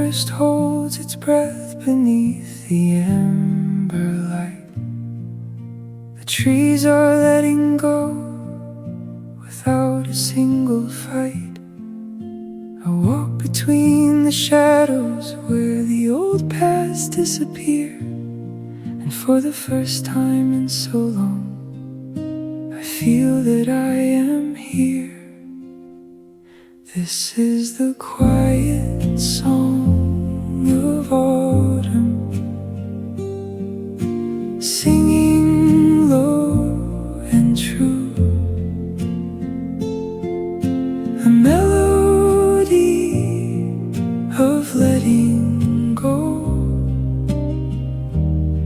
forest holds its breath beneath the amber light. The trees are letting go without a single fight. I walk between the shadows where the old paths disappear, and for the first time in so long, I feel that I am here. This is the quiet song of autumn, singing low and true, a melody of letting go,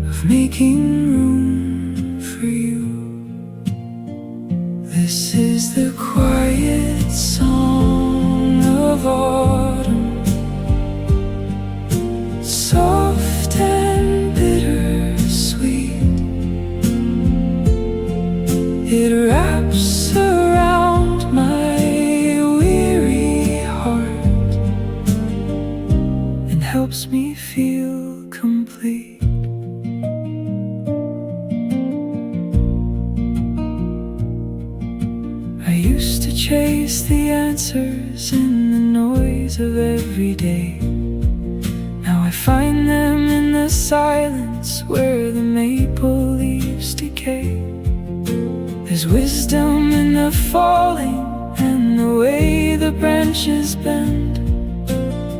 of making room for you. This is the quiet song of autumn, soft and bittersweet. It wraps around my weary heart and helps me feel complete. I used to chase the answers in the noise of every day. Now I find them in the silence where the maple leaves decay. There's wisdom in the falling and the way the branches bend.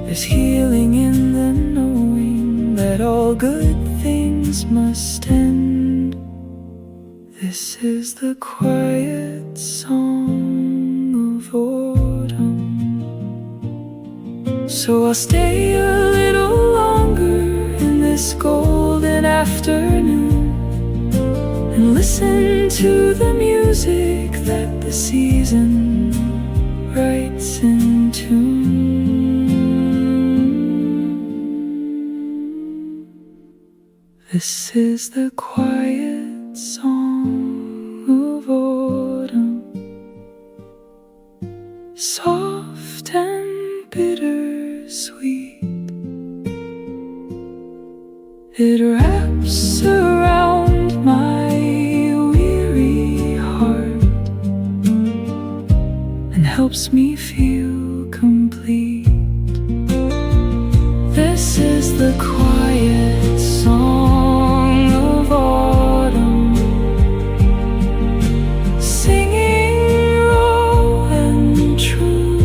There's healing in the knowing that all good things must end. This is the quiet song of autumn. So I'll stay a little longer in this golden afternoon and listen to the music that the season writes in tune. This is the quiet song of autumn, soft and bittersweet. It wraps around my weary heart and helps me feel complete. This is the quiet song of autumn, singing low and true,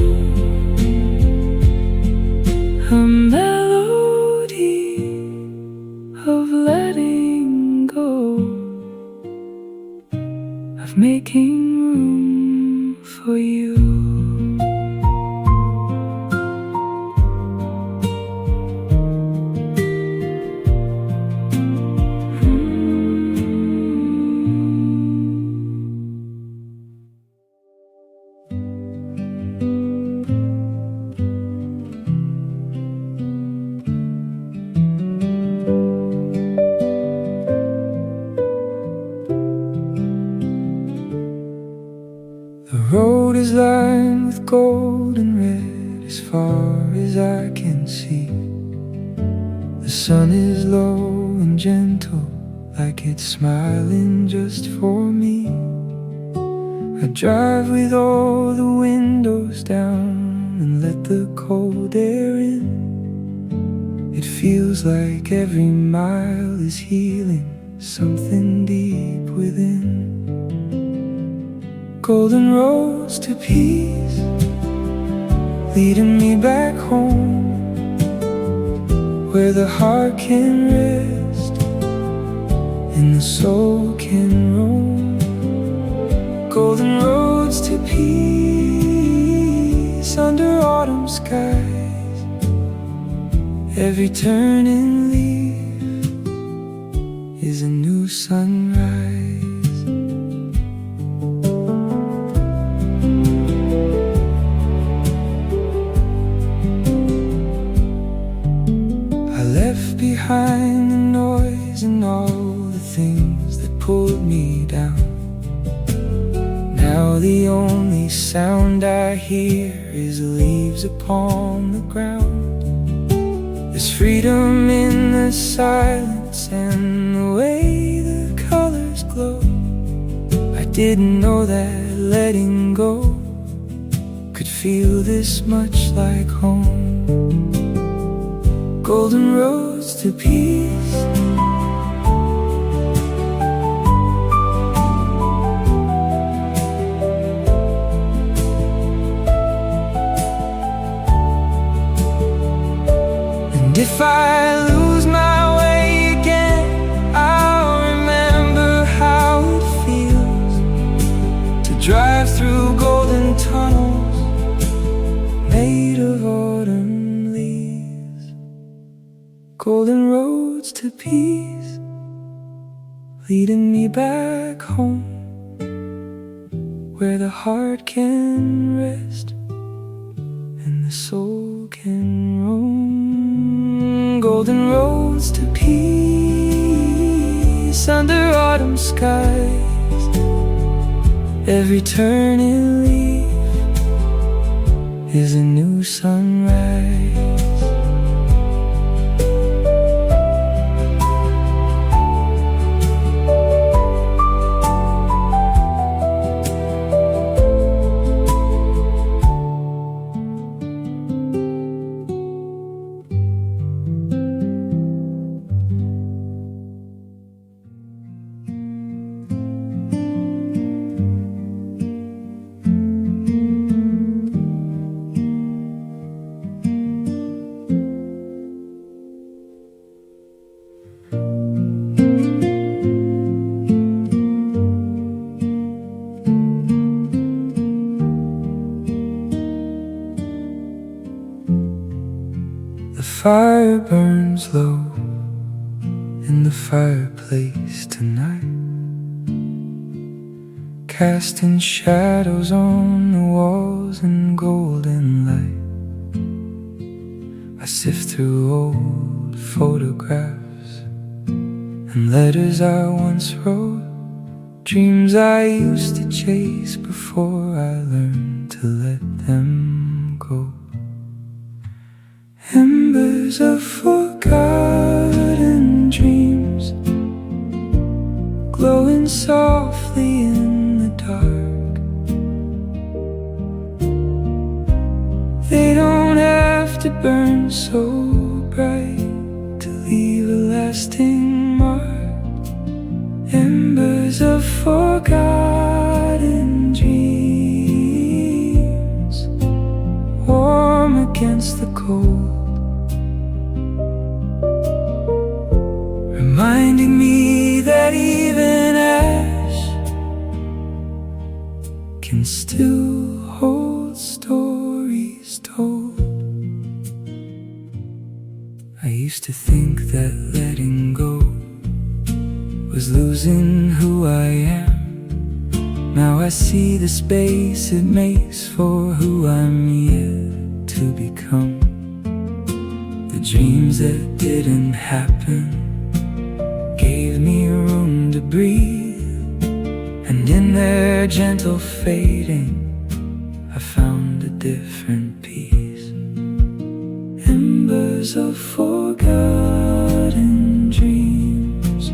a melody of letting go, of making room for you. The road is lined with gold and red as far as I can see. The sun is low and gentle, like it's smiling just for me. I drive with all the windows down and let the cold air in. It feels like every mile is healing something deep within. Golden roads to peace, leading me back home, where the heart can rest and the soul can roam. Golden roads to peace under autumn skies. Every turning leaf is a new sunrise. Behind the noise and all the things that pulled me down, now the only sound I hear is leaves upon the ground. There's freedom in the silence and the way the colors glow. I didn't know that letting go could feel this much like home. Golden roads to peace. And if I lose my way again, I'll remember how it feels to drive through golden tunnels made of autumn leaves. Golden roads to peace, leading me back home, where the heart can rest and the soul can roam. Golden roads to peace under autumn skies. Every turning leaf is a new sunrise. The fire burns low in the fireplace tonight, casting shadows on the walls in golden light. I sift through old photographs and letters I once wrote, dreams I used to chase before I learned to let them go. Embers of forgotten dreams, glowing softly in the dark. They don't have to burn so bright to leave a lasting mark. Embers of forgotten dreams, warm against the cold, reminding me that even ash can still hold stories told. I used to think that letting go was losing who I am. Now I see the space it makes for who I'm yet to become. The dreams that didn't happen gave me room to breathe, and in their gentle fading I found a different peace. Embers of forgotten dreams.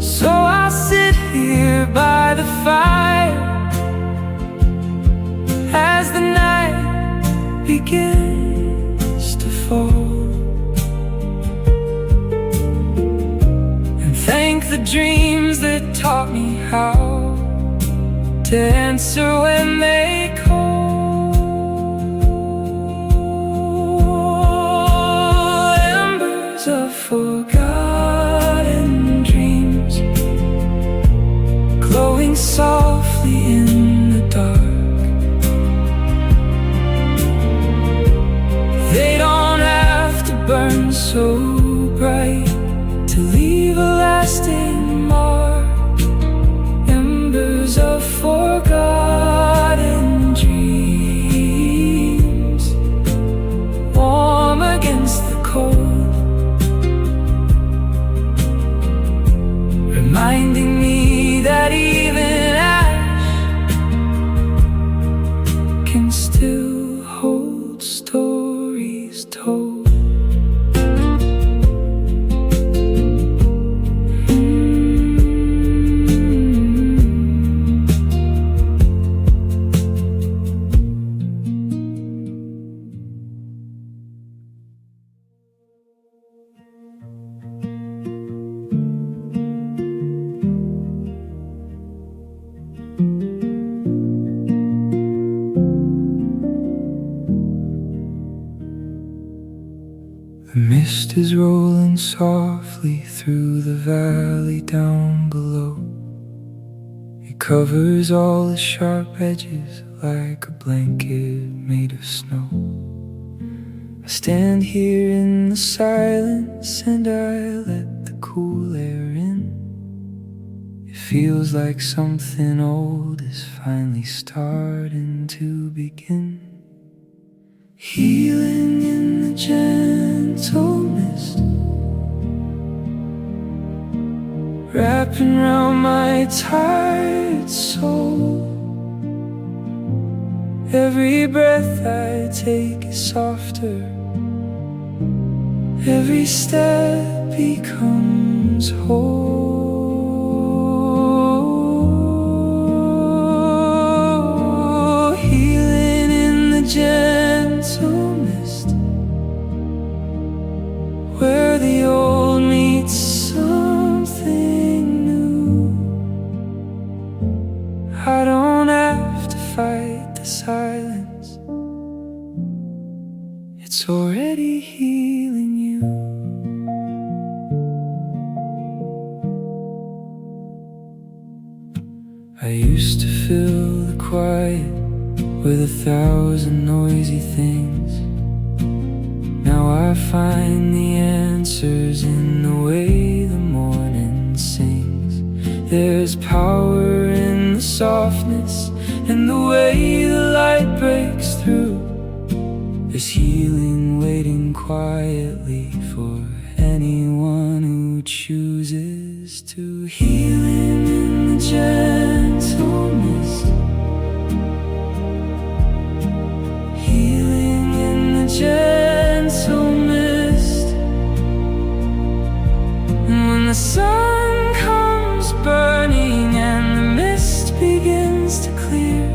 So I'll sit here by the fire as the night begins to fall, thank the dreams that taught me how to answer when they call. Embers of forgotten dreams, glowing softly in the dark. They don't have to burn so bright to leave a lasting mark. Embers of forgotten dreams, warm against the cold, reminding me that even ash can still hold stories. stories told. The mist is rolling softly through the valley down below. It covers all the sharp edges like a blanket made of snow. I stand here in the silence and I let the cool air in. It feels like something old is finally starting to begin. Healing in the gentle mist, wrapping round my tired soul. Every breath I take is softer, every step becomes whole. Healing in the gentle mist, where the old meets something new. I don't have to fight the silence, it's already healing you. I used to fill the quiet with 1,000 noisy things. Now I find the answers in the way the morning sings. There's power in the softness and the way the light breaks through. There's healing waiting quietly for anyone who chooses to. Healing in the gentle mist, healing in the gentle mist. And when the sun comes burning and the mist begins to clear,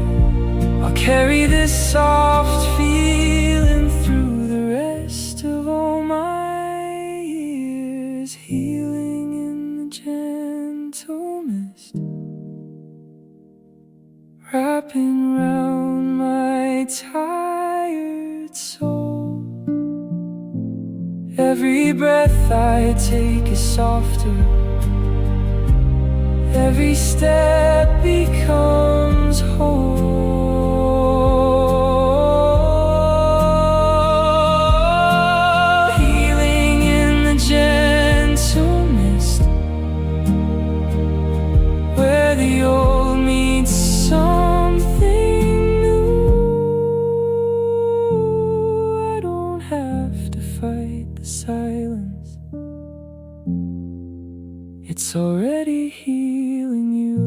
I'll carry this soft feeling through the rest of all my years. Healing in the gentle mist, wrapping round my tired soul. Every breath I take is softer, every step becomes whole. Healing in the gentle mist, where the old meets something new. I don't have to fight the silence, it's already healing you.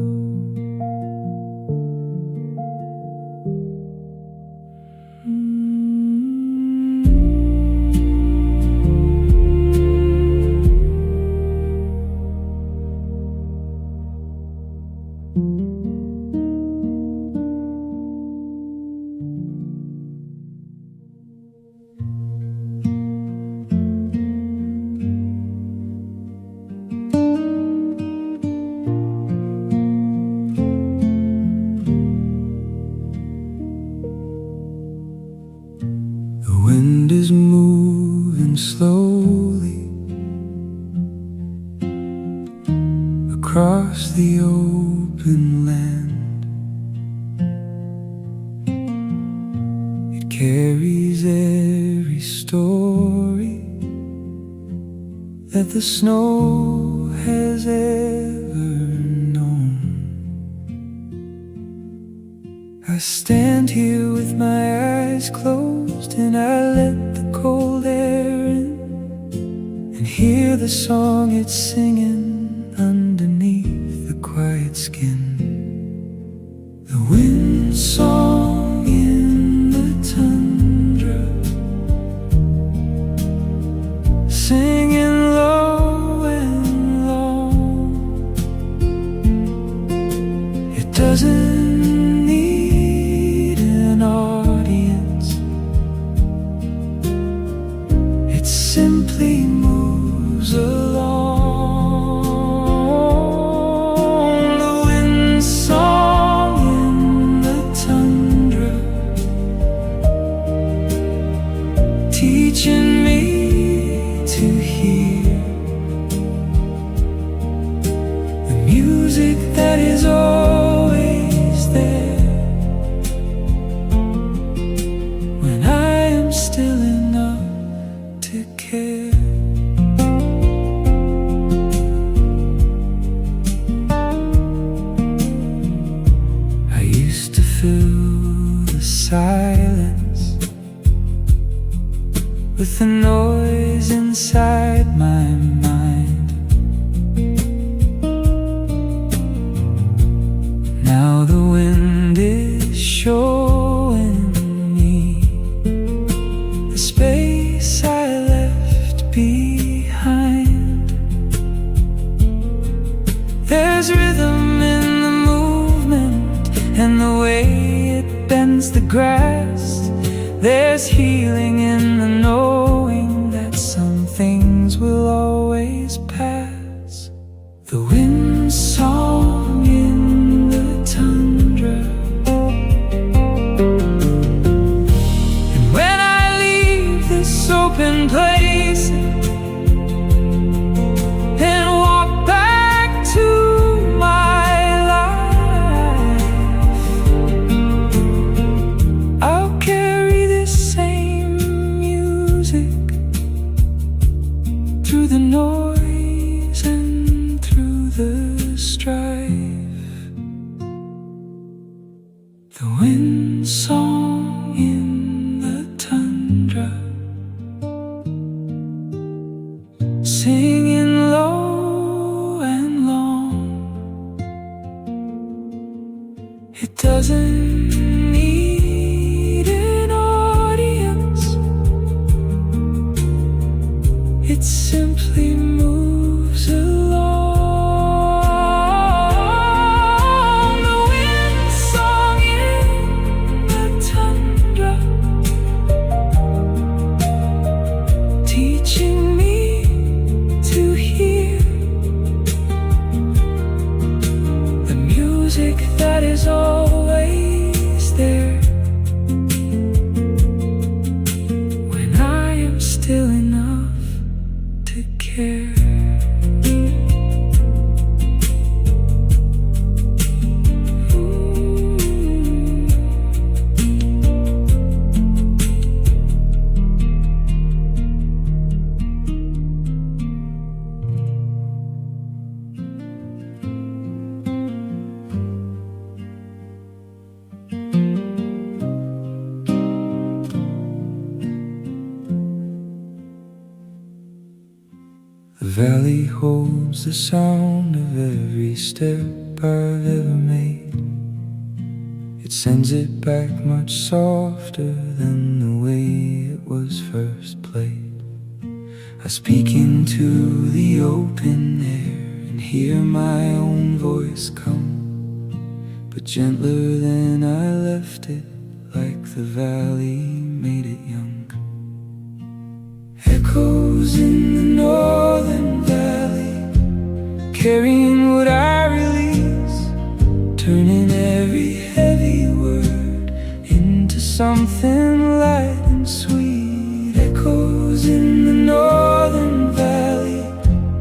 The wind is moving slowly across the open land. It carries every story that the snow has ever known. I stand here with my eyes closed and I let the cold air in and hear the song it's singing underneath the quiet skin. The wind song in the tundra, singing low and long. It doesn't need an audience. It simply moves along. The wind song in the tundra, teaching me to hear the music that is always there when I am still enough to care. I used to fill the silence with the noise inside my mind. Now the wind is showing me the space I left behind. There's rhythm in the movement and the way it bends the grass. There's healing in the knowing that some things will always pass. The wind song in the tundra. And when I leave this open place and walk back to my life, I'll carry this same music through the noise and through the strife. The wind song in the tundra, singing low and long. It doesn't need an audience. It simply moves along. The wind song in the tundra, teaching me to hear the music that is always there when I am still enough to care. The valley holds the sound of every step I've ever made. It sends it back much softer than the way it was first played. I speak into the open air and hear my own voice come, but gentler than I left it, like the valley made it young. Echoes in the northern valley, carrying what I release, turning every heavy word into something light and sweet. Echoes in the northern valley,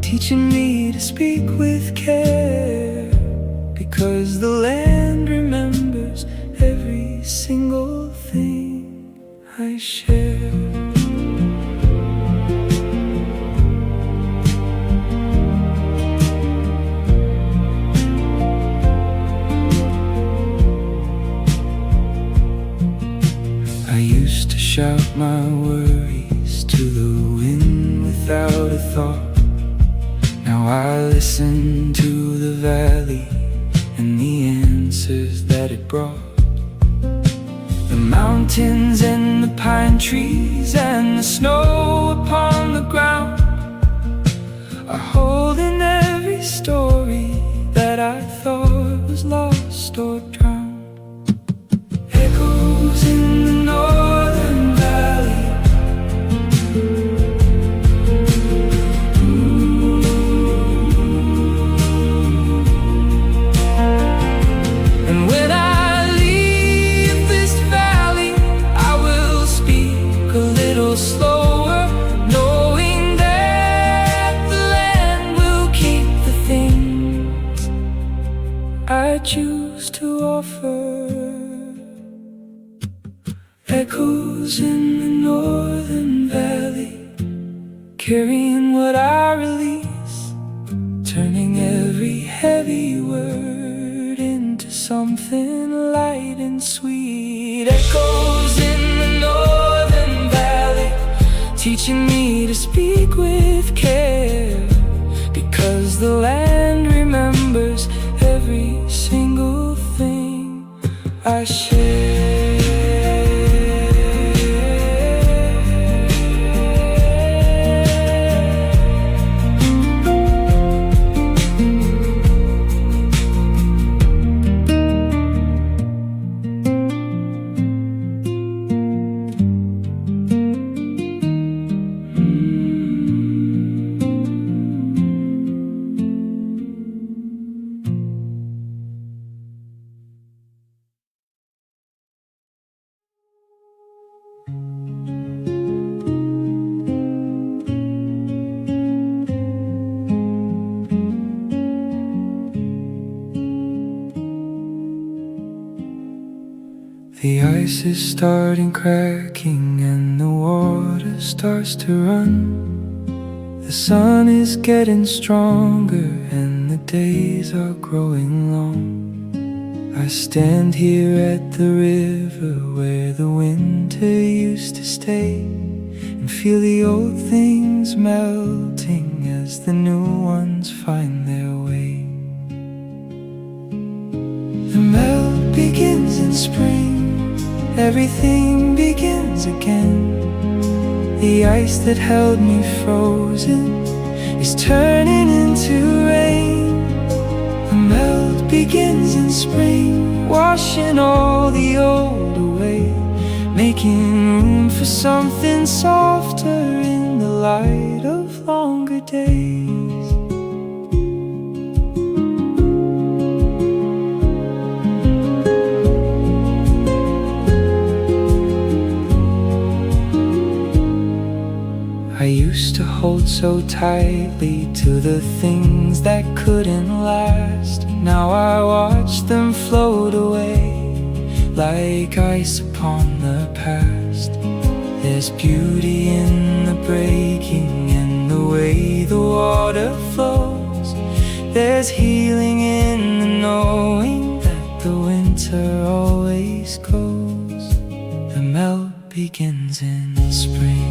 teaching me to speak with care, because the land remembers every single thing I share. Shout my worries to the wind without a thought. Now I listen to the valley and the answers that it brought. The mountains and the pine trees and the snow upon the ground, carrying what I release, turning every heavy word into something light and sweet. Echoes in the northern valley, teaching me to speak with care, because the land remembers every single thing I share. The ice is starting cracking and the water starts to run. The sun is getting stronger and the days are growing long. I stand here at the river where the winter used to stay, and feel the old things melting as the new ones find their way. The melt begins in spring, everything begins again. The ice that held me frozen is turning into rain. The melt begins in spring, washing all the old away, making room for something softer in the light of longer days. I used to hold so tightly to the things that couldn't last. Now I watch them float away like ice upon the past. There's beauty in the breaking and the way the water flows. There's healing in the knowing that the winter always goes. The melt begins in spring.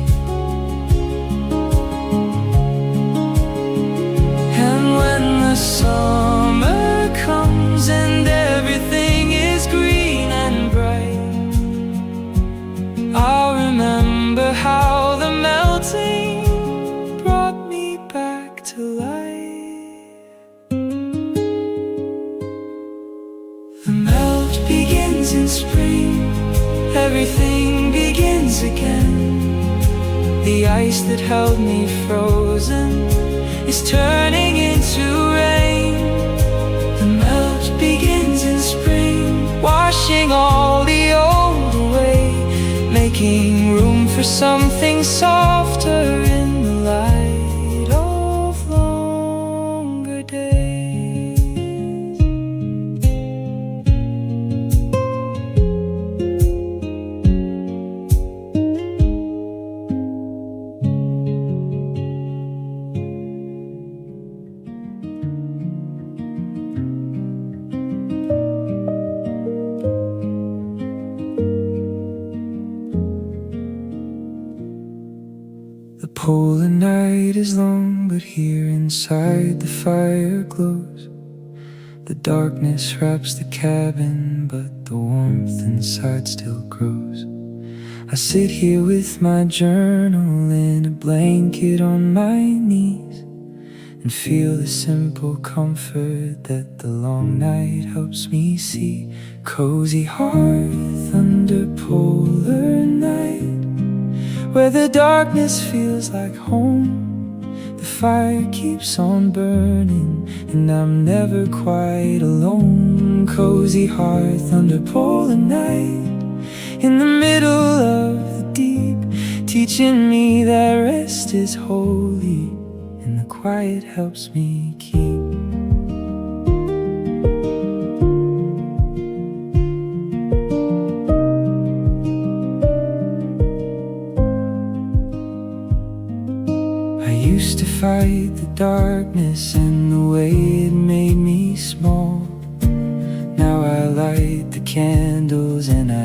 The summer comes and everything is green and bright. I'll remember how the melting brought me back to life. The melt begins in spring, everything begins again. The ice that held me frozen is turning into rain. The melt begins in spring, washing all the old away, making room for something softer in the light of longer days. The polar night is long, but here inside the fire glows. The darkness wraps the cabin, but the warmth inside still grows. I sit here with my journal in a blanket on my knees, and feel the simple comfort that the long night helps me see. Cozy hearth under polar night, where the darkness feels like home. The fire keeps on burning and I'm never quite alone. Cozy hearth under polar night, in the middle of the deep, teaching me that rest is holy and the quiet helps me keep. I I used to fight the darkness and the way it made me small. Now I light the candles and I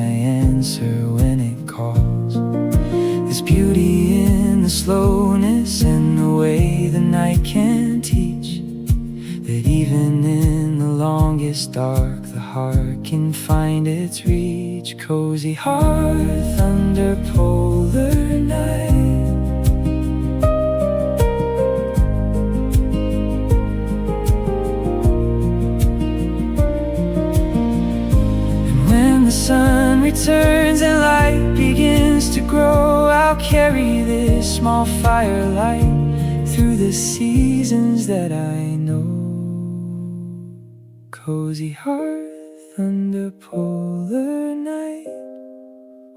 answer when it calls. There's beauty in the slowness and the way the night can teach that even in the longest dark the heart can find its reach. Cozy hearth under polar night. The sun returns and light begins to grow. I'll carry this small firelight through the seasons that I know. Cozy hearth under polar night,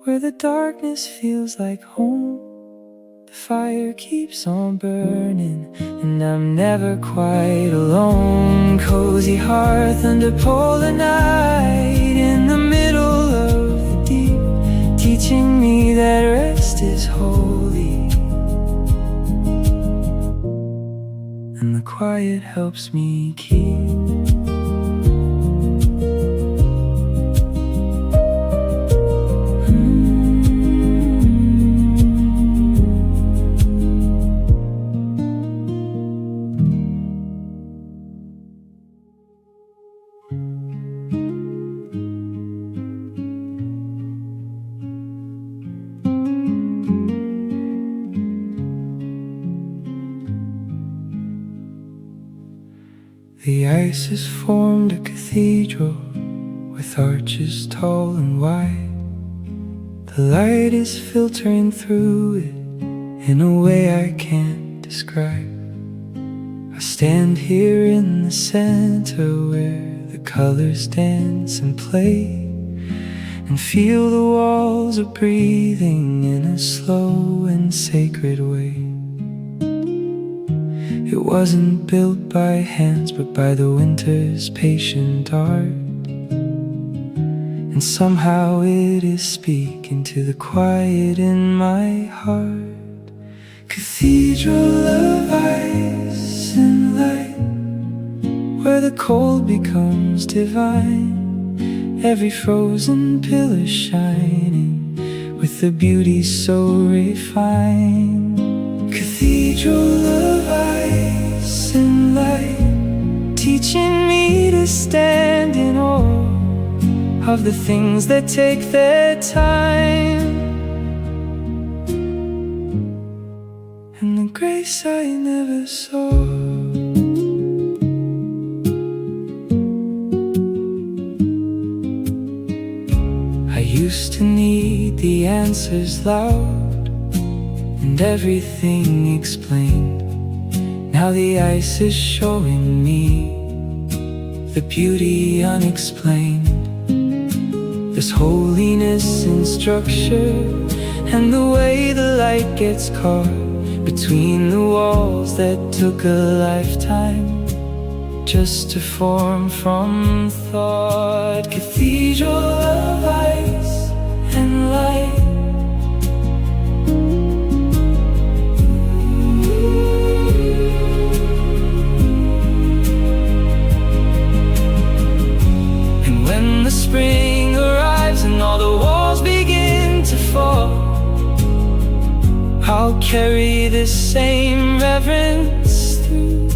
where the darkness feels like home. The fire keeps on burning and I'm never quite alone. Cozy hearth under polar night, in the middle of the deep, teaching me that rest is holy, and the quiet helps me keep. The ice has formed a cathedral with arches tall and wide. The light is filtering through it in a way I can't describe. I stand here in the center where the colors dance and play, and feel the walls are breathing in a slow and sacred way. It wasn't built by hands, but by the winter's patient art, and somehow it is speaking to the quiet in my heart. Cathedral of ice and light, where the cold becomes divine. Every frozen pillar shining with the beauty so refined. Cathedral of ice and light, teaching me to stand in awe of the things that take their time, and the grace I never saw. I used to need the answers loud and everything explained. Now the ice is showing me the beauty unexplained. There's holiness in structure and the way the light gets caught between the walls that took a lifetime just to form from thought. Cathedral of ice and light, the spring arrives and all the walls begin to fall, I'll carry this same reverence through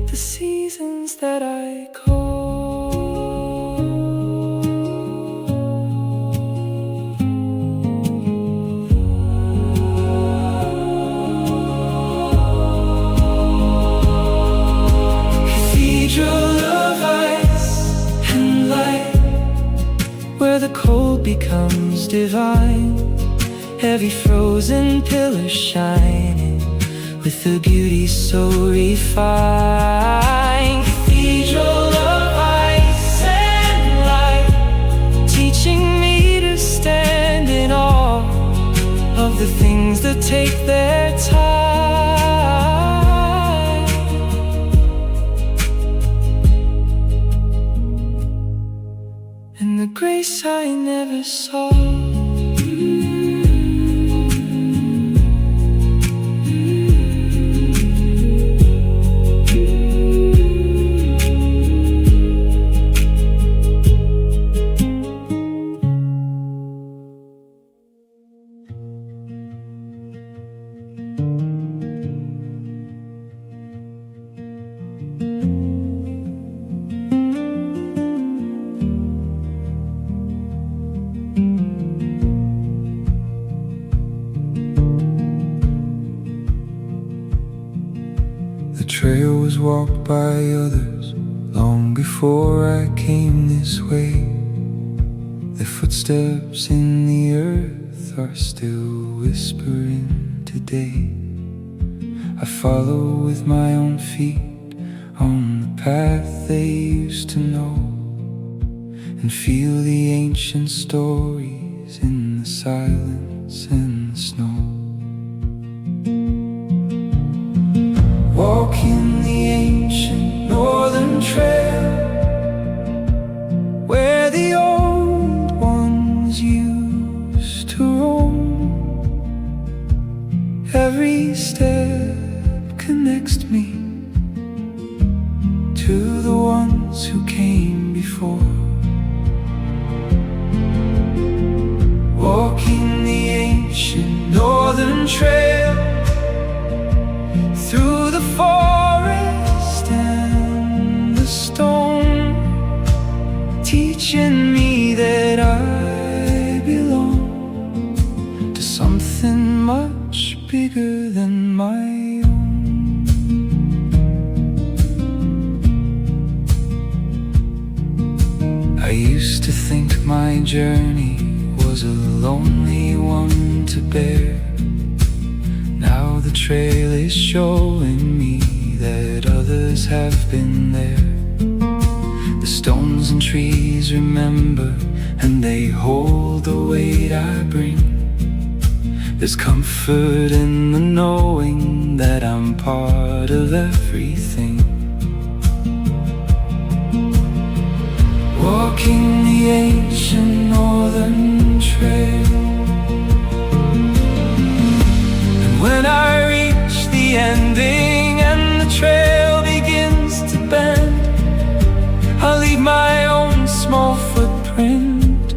the seasons that I call. Cathedral of ice and light, where the cold becomes divine. Every frozen pillar shining with the beauty so refined. Cathedral of ice and light, teaching me to stand in awe of the things that take their time, and the grace I never saw. trail was walked by others long before I came this way. Their footsteps in the earth are still whispering today. I follow with my own feet on the path they used to know, and feel the ancient stories in the silence and the snow. Walking the ancient northern trail, where the old ones used to roam. Every step connects me to the ones who came before. Walking the ancient northern trail, through the forest and the stone, teaching me that I belong to something much bigger than my own. I used to think my journey was a lonely one to bear. Now the trail is showing me that others have been there. The stones and trees remember, and they hold the weight I bring. There's comfort in the knowing that I'm part of everything. Walking the ancient northern trail, and when I reach the ending and the trail begins to bend, I'll leave my own small footprint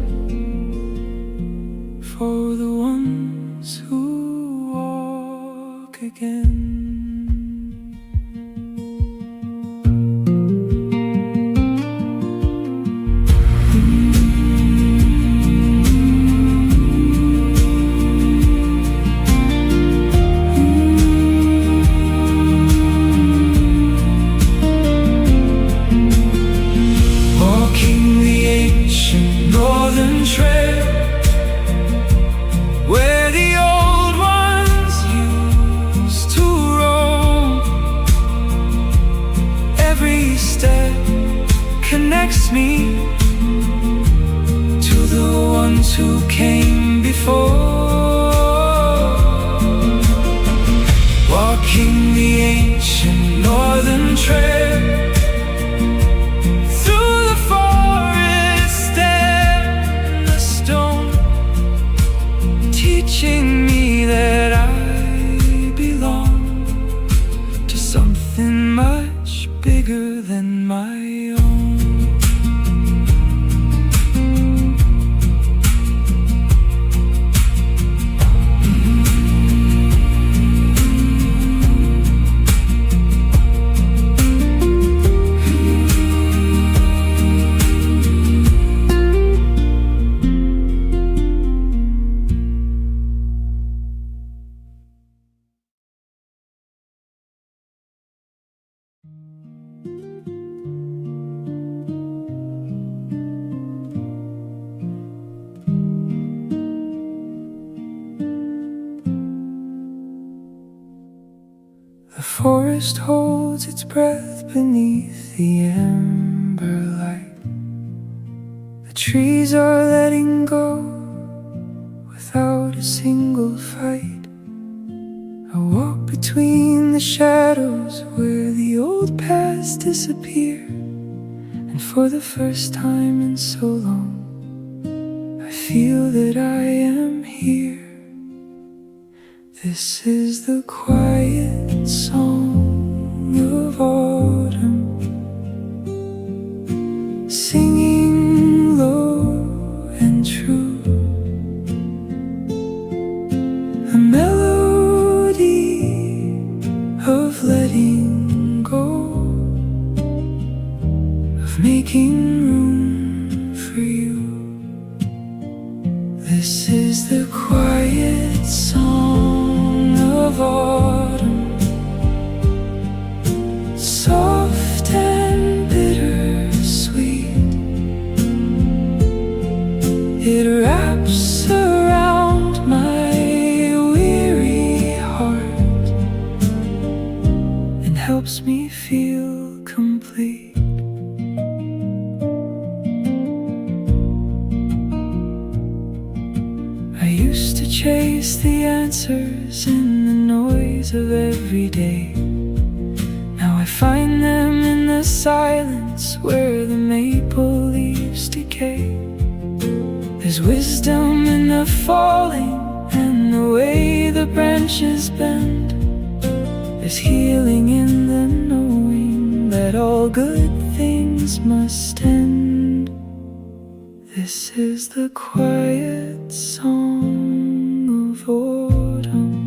for the ones who walk again. Connects me to the ones who came before. Walking the ancient northern trail, through the forest and the stone, teaching me that I belong to something much bigger than my own. The forest holds its breath beneath the ember light. The trees are letting go without a single fight. I walk between the shadows where the old paths disappear, and for the first time in so long, I feel that I am here. This is the quiet song of autumn, singing low and true, a melody of letting go, of making room for you. This is the quiet song of autumn, helps me feel complete. I used to chase the answers in the noise of every day. Now I find them in the silence where the maple leaves decay. There's wisdom in the falling and the way the branches bend. There's healing in the knowing that all good things must end. This is the quiet song of autumn.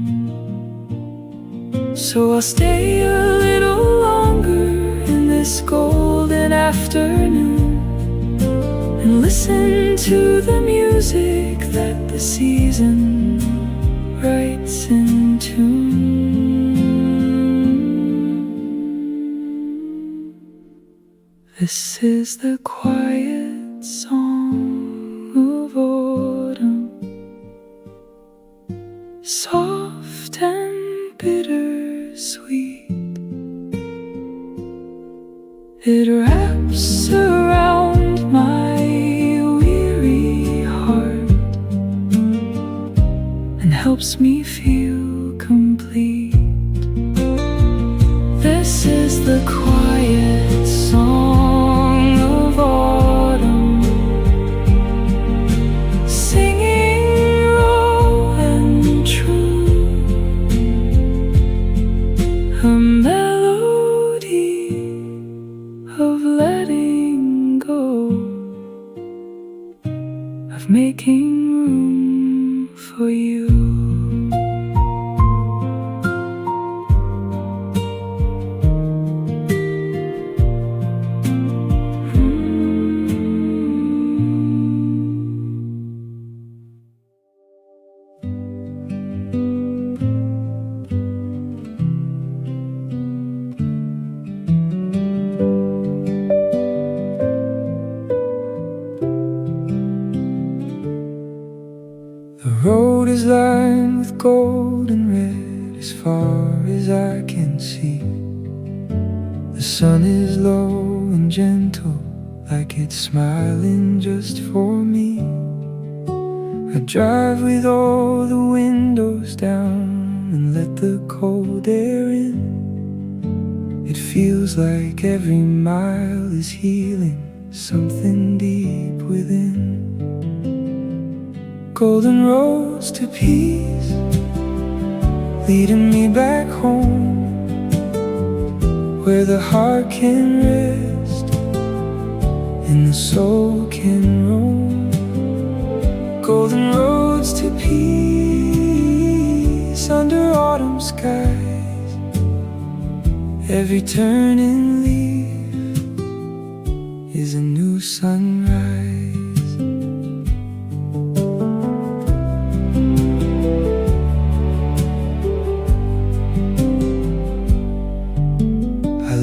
So I'll stay a little longer in this golden afternoon and listen to the music that the season writes in tune. This is the quiet song of autumn, soft and bittersweet. It wraps around my weary heart and helps me feel complete. This is the quiet song of autumn, singing raw and true, a melody of letting go, of making room for you. The road is lined with gold and red as far as I can see. The sun is low and gentle, like it's smiling just for me. I drive with all the windows down and let the cold air in. It feels like every mile is healing something deep within. Golden roads to peace, leading me back home, where the heart can rest and the soul can roam. Golden roads to peace under autumn skies. Every turning leaf is a new sunrise.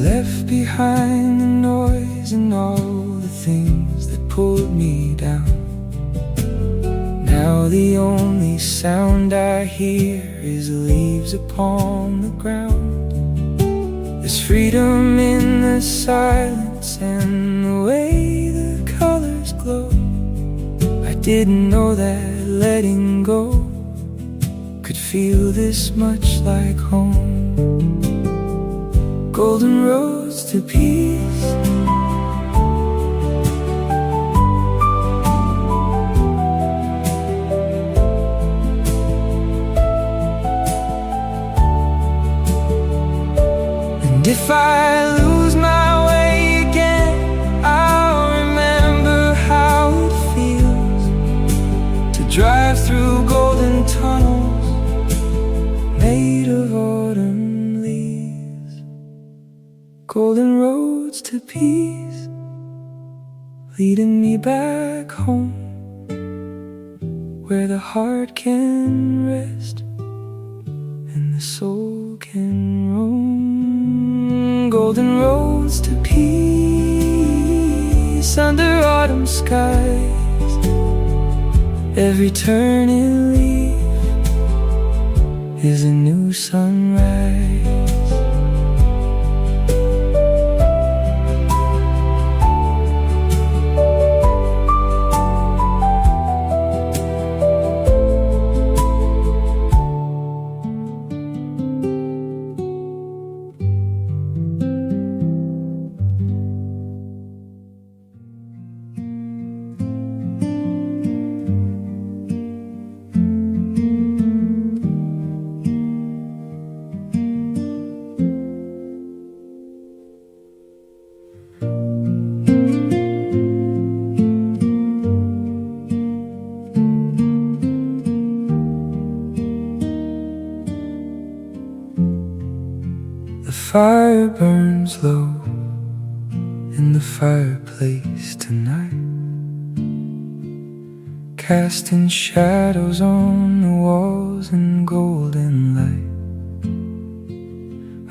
Left behind the noise and all the things that pulled me down. Now the only sound I hear is leaves upon the ground. There's freedom in the silence and the way the colors glow. I didn't know that letting go could feel this much like home. Golden roads to peace, and if I lose my way again, I'll remember how it feels to drive through golden tunnels made of autumn. Golden roads to peace, leading me back home, where the heart can rest and the soul can roam. Golden roads to peace under autumn skies. Every turning leaf is a new sunrise. The fire burns low in the fireplace tonight, casting shadows on the walls in golden light.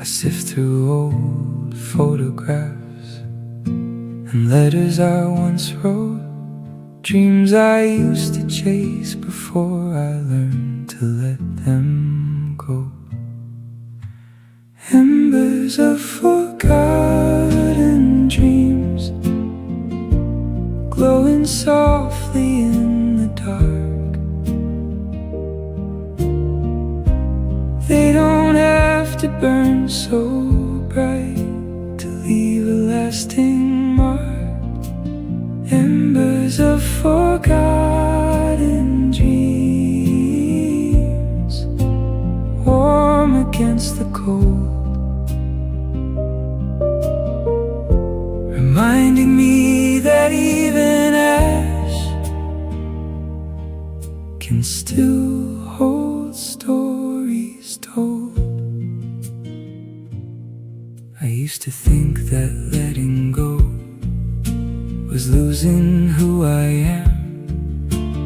I sift through old photographs and letters I once wrote, dreams I used to chase before I learned to let them go. Embers of forgotten dreams, glowing softly in the dark. They don't have to burn so bright to leave a lasting mark. Embers of forgotten dreams, warm against the cold, reminding me that even ash can still hold stories told. I used to think that letting go was losing who I am.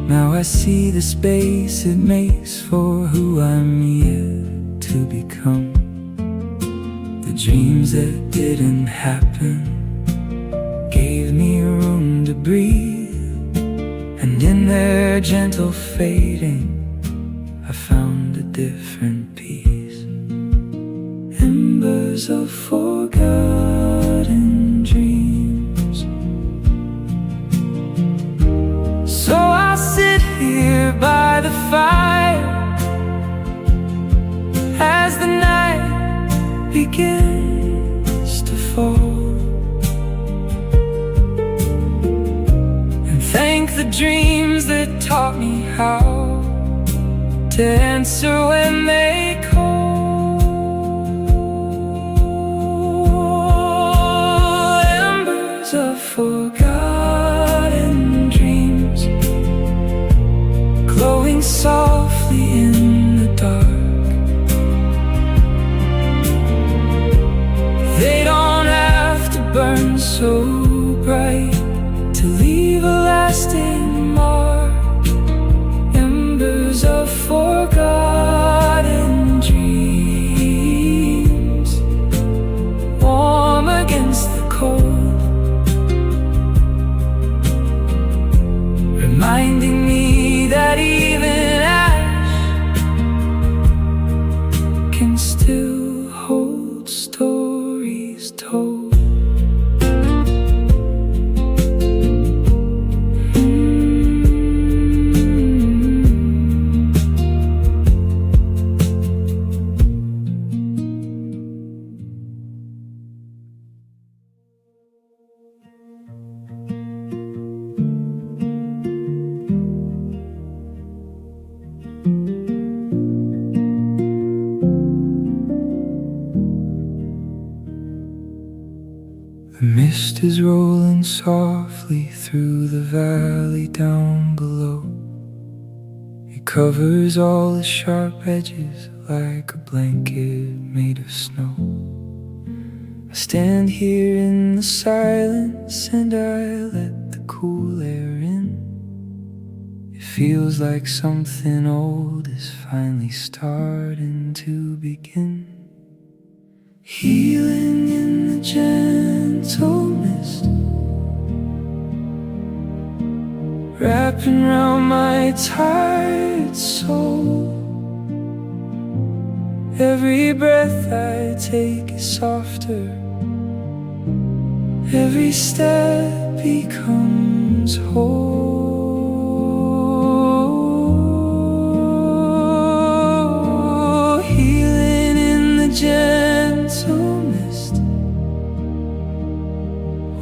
Now I see the space it makes for who I'm yet to become. The dreams that didn't happen gave me room to breathe, and in their gentle fading I found a different peace. Embers of forgotten dreams. So I'll sit here by the fire as the night begins to fall, thank the dreams that taught me how to answer when they call. Embers of forgotten dreams, glowing softly in the dark. They don't have to burn so bright to leave a lasting mark. Embers of forgotten dreams, warm against the cold, reminding me that even ash can still hold stories told. The mist is rolling softly through the valley down below. It covers all the sharp edges like a blanket made of snow. I stand here in the silence and I let the cool air in. It feels like something old is finally starting to begin. Healing in the gentle mist, wrapping round my tired soul. Every breath I take is softer, every step becomes whole. Healing in the gentle mist,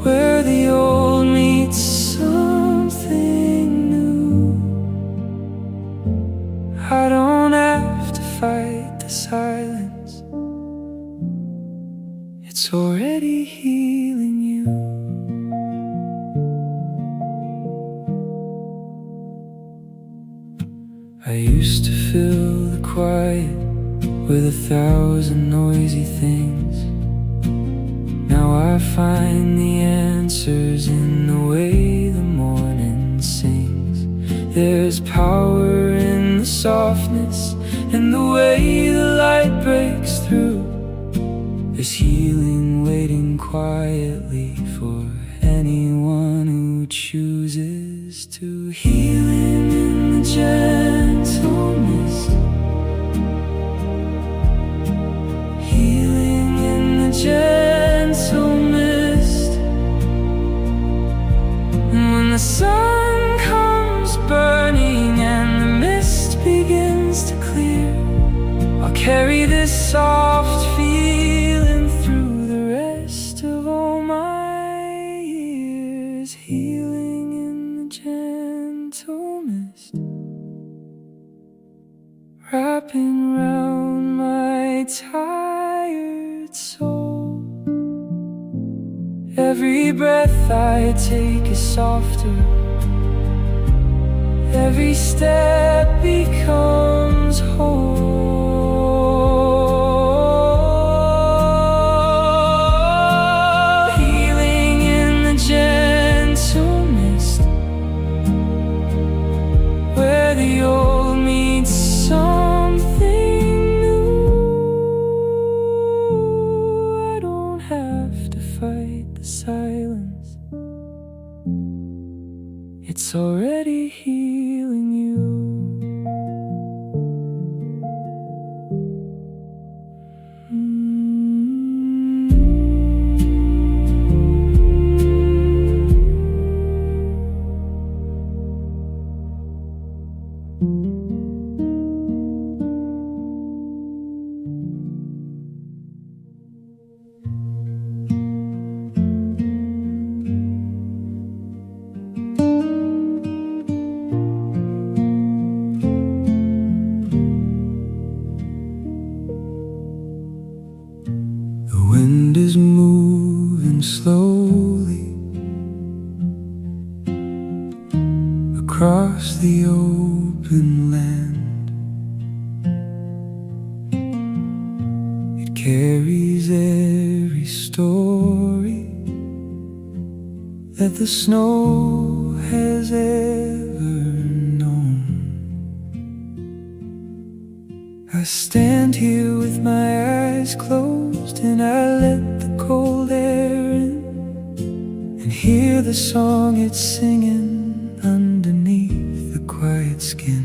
where the old meets something new. I don't have to fight the silence, it's already healing you. I used to fill the quiet with 1,000 noisy things, I find the answers in the way the morning sings. There's power in the softness and the way the light breaks through. There's healing waiting quietly for anyone who chooses to. Healing in the gentle mist, healing in the gentle mist. And when the sun comes burning and the mist begins to clear, I'll carry this soft feeling through the rest of all my years. Healing in the gentle mist, wrapping round my tired soul. Every breath I take is softer, every step becomes whole. Healing in the gentle mist, where the old meets something new. I don't have to fight the silence, it's already healing you. The wind is moving slowly across the open land. It carries every story that the snow has ever known. I stand here with my eyes closed and I let the cold air in and hear the song it's singing underneath the quiet skin.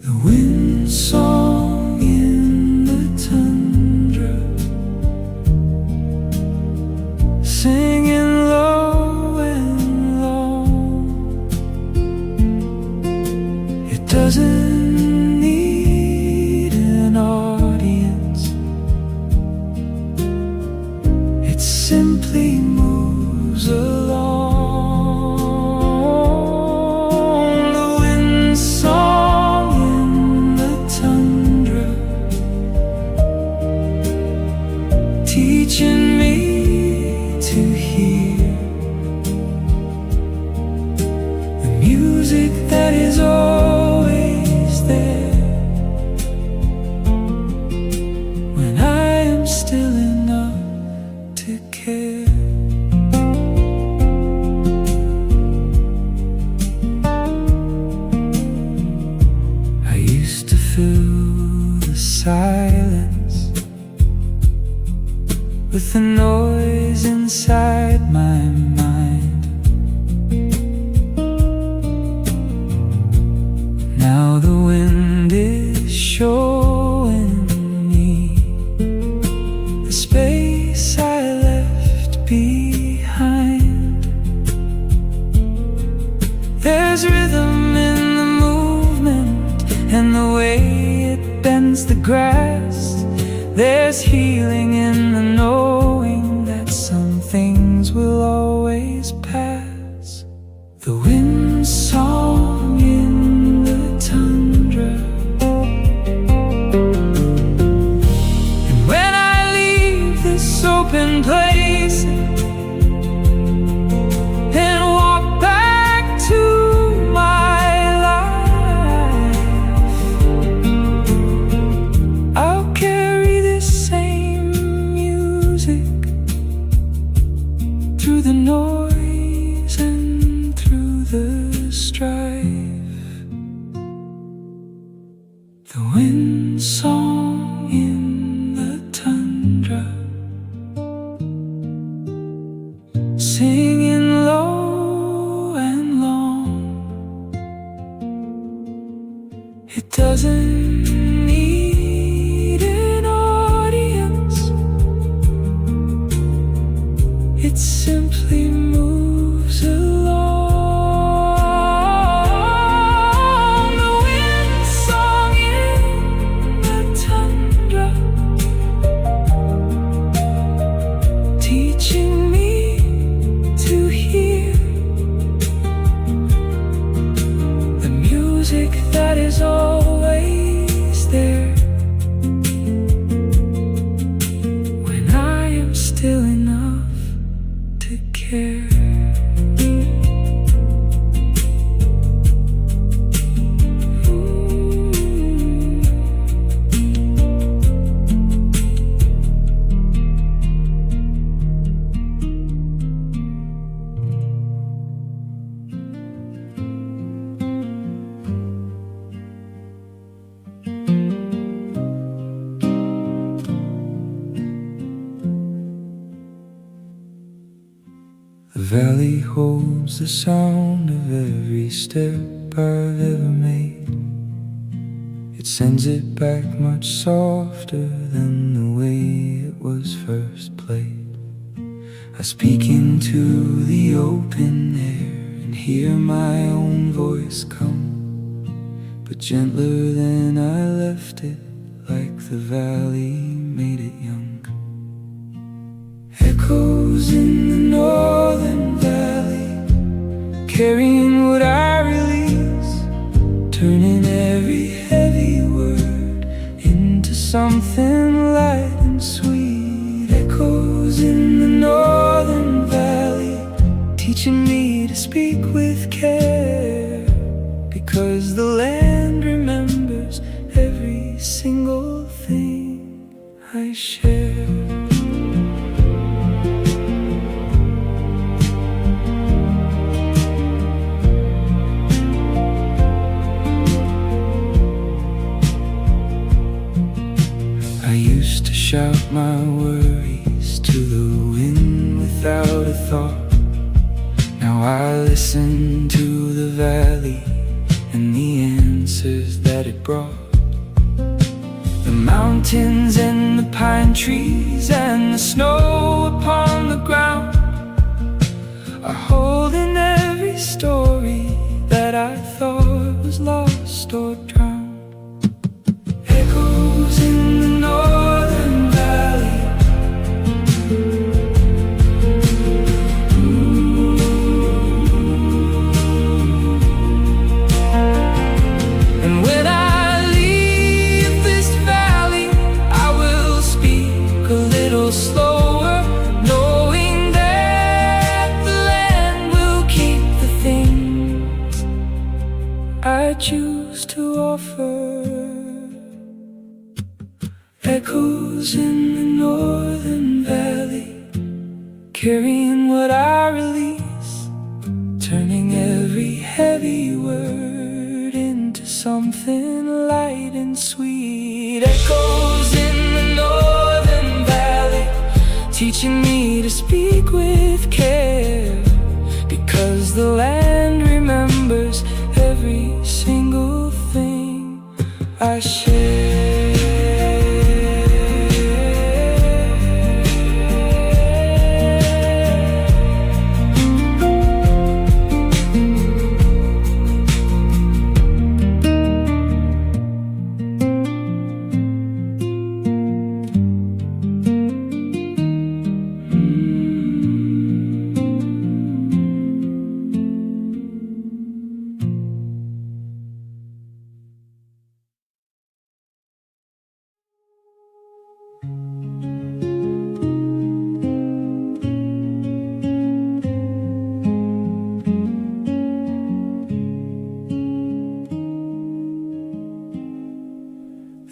The wind song in the tundra, singing low and long. It doesn't need an audience, it simply moves along. The wind song in the tundra, teaching me to hear the music that is always there when I am still enough to care. I used to fill the silence with the noise inside my mind. Now the wind is showing me the space I left behind. There's rhythm in the movement and the way it bends the grass. There's healing in the knowing that some things will always pass. The wind song in the tundra, and when I leave this open place and walk back to my life, I'll carry this same music singing low and long. It doesn't need an audience, it simply moves along. The wind song in the tundra, teaching me to hear the music that is always there when I am still enough to care. The valley holds the sound of every step I've ever made. It sends it back much softer than the way it was first played. I speak into the open air and hear my own voice come, but gentler than I left it, like the valley made it young. Echoes in the northern valley, carrying what I release, turning every heavy word into something light and sweet. Echoes in the northern valley, teaching me to speak with care, because the land remembers every single thing I share. I used to shout my worries to the wind without a thought. Now I listen to the valley and the answers that it brought. The mountains and the pine trees and the snow upon the ground are holding every story that I thought was lost or drowned. Echoes in the northern valley, and when I leave this valley, I will speak a little slower, knowing that the land will keep the things I choose to offer. Echoes in the northern valley, carrying what I release, turning every heavy word into something light and sweet. Echoes in the northern valley, teaching me to speak with care, because the land remembers every single thing I share.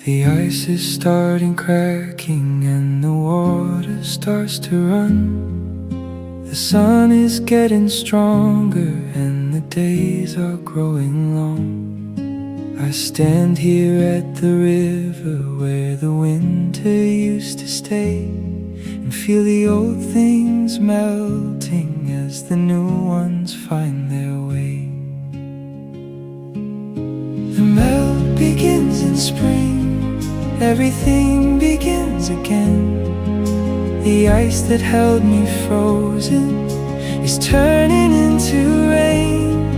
The ice is starting cracking and the water starts to run. The sun is getting stronger and the days are growing long. I stand here at the river where the winter used to stay, and feel the old things melting as the new ones find their way. The melt begins in spring, everything begins again. The ice that held me frozen is turning into rain.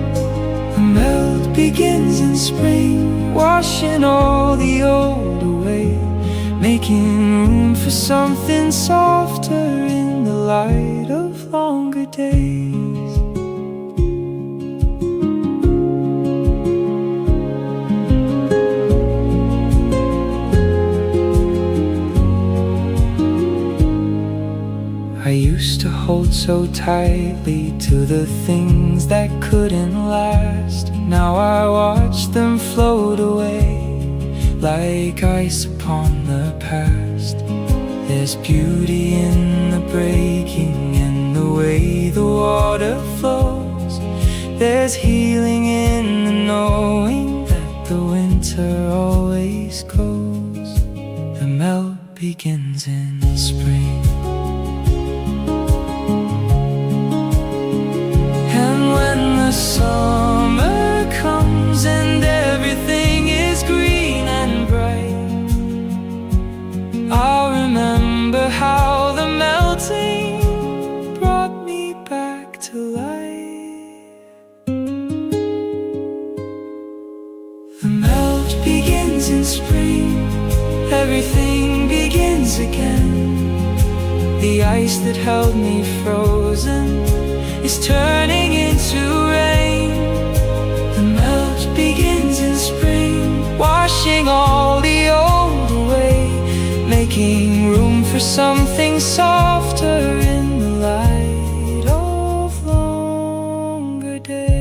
The melt begins in spring, washing all the old away, making room for something softer in the light of longer days. I used to hold so tightly to the things that couldn't last. Now I watch them float away like ice upon the past. There's beauty in the breaking and the way the water flows. There's healing in the knowing that the winter always goes. The melt begins in spring. Summer comes and everything is green and bright. I'll remember how the melting brought me back to life. The melt begins in spring, everything begins again. The ice that held me frozen is turning into rain. The melt begins in spring, washing all the old away, making room for something softer in the light of longer days.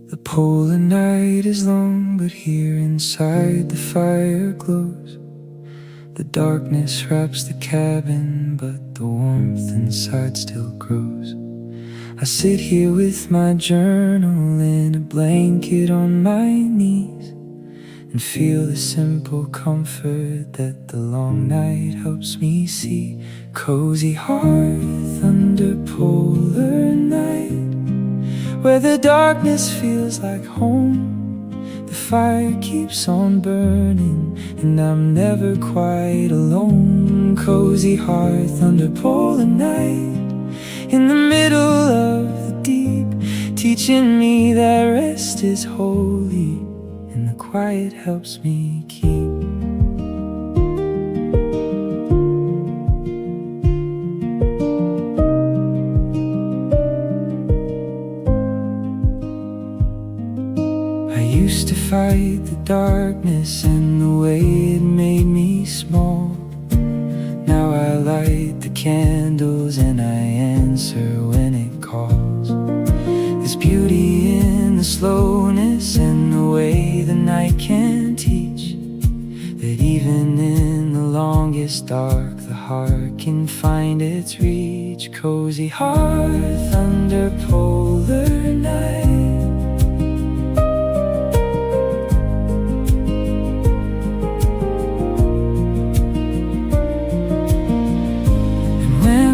The polar night is long, but here inside the fire glows. The darkness wraps the cabin, but the warmth inside still grows. I sit here with my journal in a blanket on my knees, and feel the simple comfort that the long night helps me see. Cozy hearth under polar night, where the darkness feels like home. The fire keeps on burning, and I'm never quite alone. Cozy hearth under polar night, in the middle of the deep, teaching me that rest is holy, and the quiet helps me keep. Used to fight the darkness and the way it made me small. Now I light the candles and I answer when it calls. There's beauty in the slowness and the way the night can teach that even in the longest dark the heart can find its reach. Cozy hearth under polar night.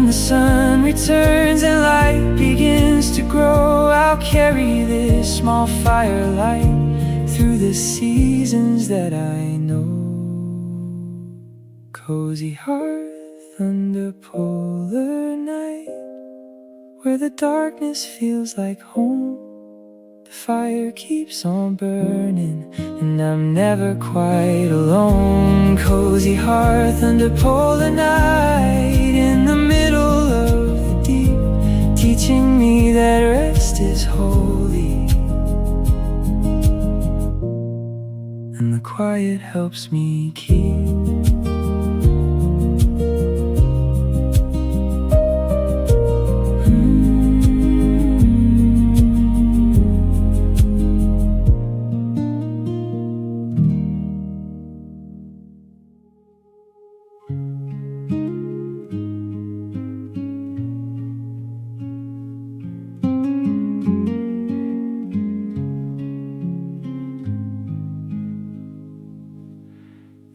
The sun returns and light begins to grow. I'll carry this small firelight through the seasons that I know. Cozy hearth under polar night, where the darkness feels like home. The fire keeps on burning, and I'm never quite alone. Cozy hearth under polar night, in the middle of the deep, teaching me that rest is holy, and the quiet helps me keep.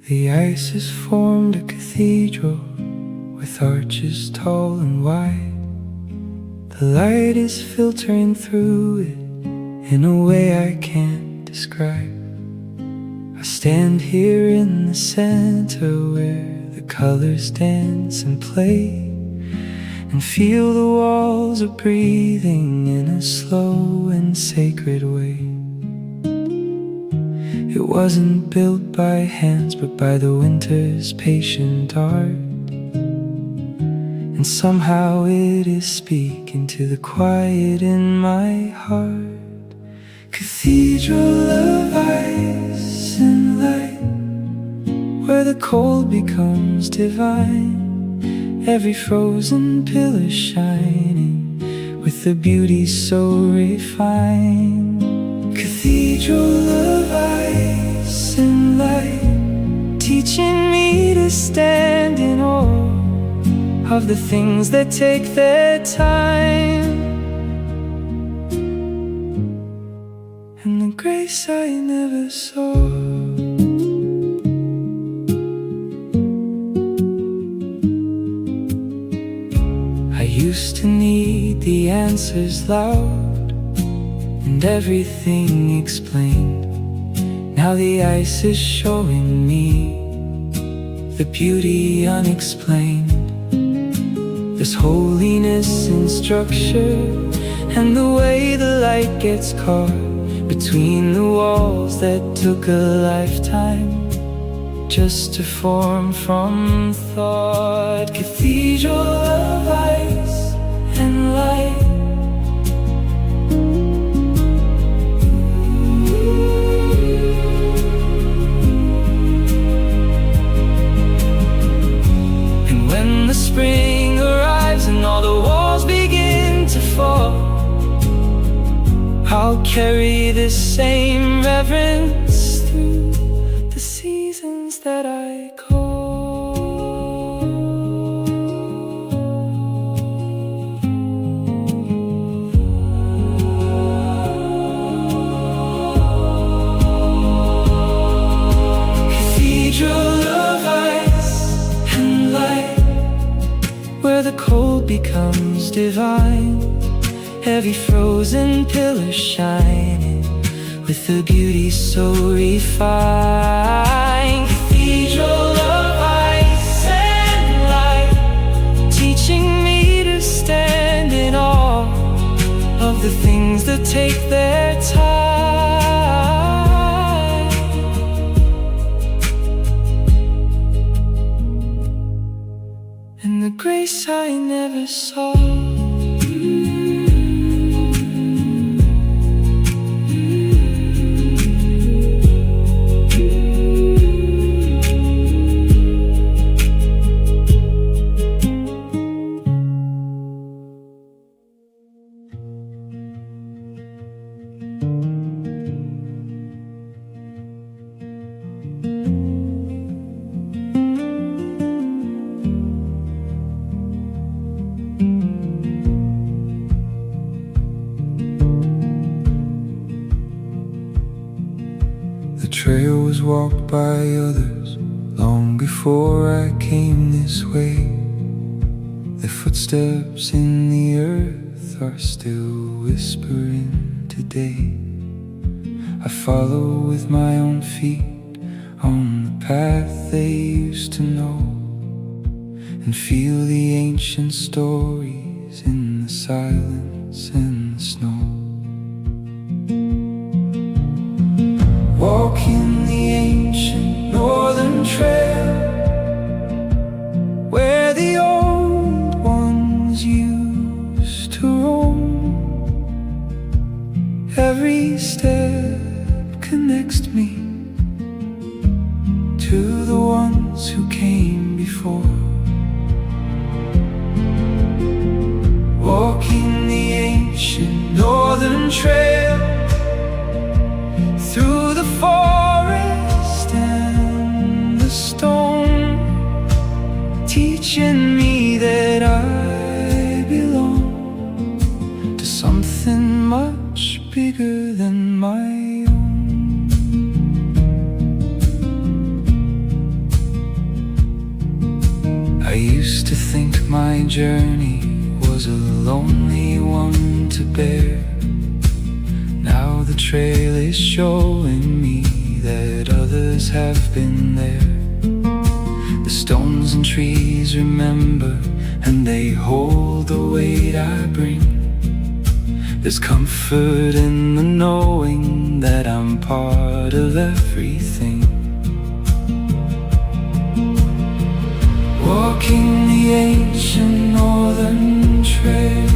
The ice has formed a cathedral with arches tall and wide. The light is filtering through it in a way I can't describe. I stand here in the center where the colors dance and play, and feel the walls are breathing in a slow and sacred way. It wasn't built by hands, but by the winter's patient art, and somehow it is speaking to the quiet in my heart. Cathedral of ice and light, where the cold becomes divine. Every frozen pillar shining with the beauty so refined. Cathedral of ice and light, teaching me to stand in awe of the things that take their time, and the grace I never saw. I used to need the answers loud and everything explained. Now the ice is showing me the beauty unexplained. There's holiness in structure, and the way the light gets caught between the walls that took a lifetime just to form from thought. Cathedral of ice and light, and when the spring arrives and all the walls begin to fall, I'll carry this same reverence through the seasons that I call. Cathedral of ice and light, where the cold becomes divine. Every frozen pillar shining with the beauty so refined. Cathedral of ice and light, teaching me to stand in awe of the things that take their time, and the grace I never saw. The trail was walked by others long before I came this way. Their footsteps in the earth are still whispering today. I follow with my own feet on the path they used to know, and feel the ancient stories in the silence and the snow. Walking the ancient northern trail, where the old ones used to roam. Every step connects me to the ones who came before. Walking the ancient northern trail, through the forest and the stone, teaching me that I belong to something much bigger than my own. to think my journey was a lonely one to bear. Now the trail is showing me that others have been there. The stones and trees remember, and they hold the weight I bring. There's comfort in the knowing that I'm part of everything. Walking the ancient northern trail,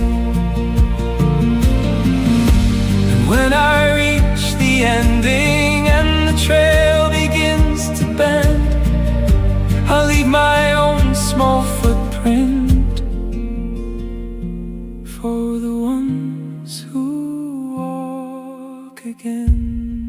and when I reach the ending and the trail begins to bend, I'll leave my own small footprint for the ones who walk again.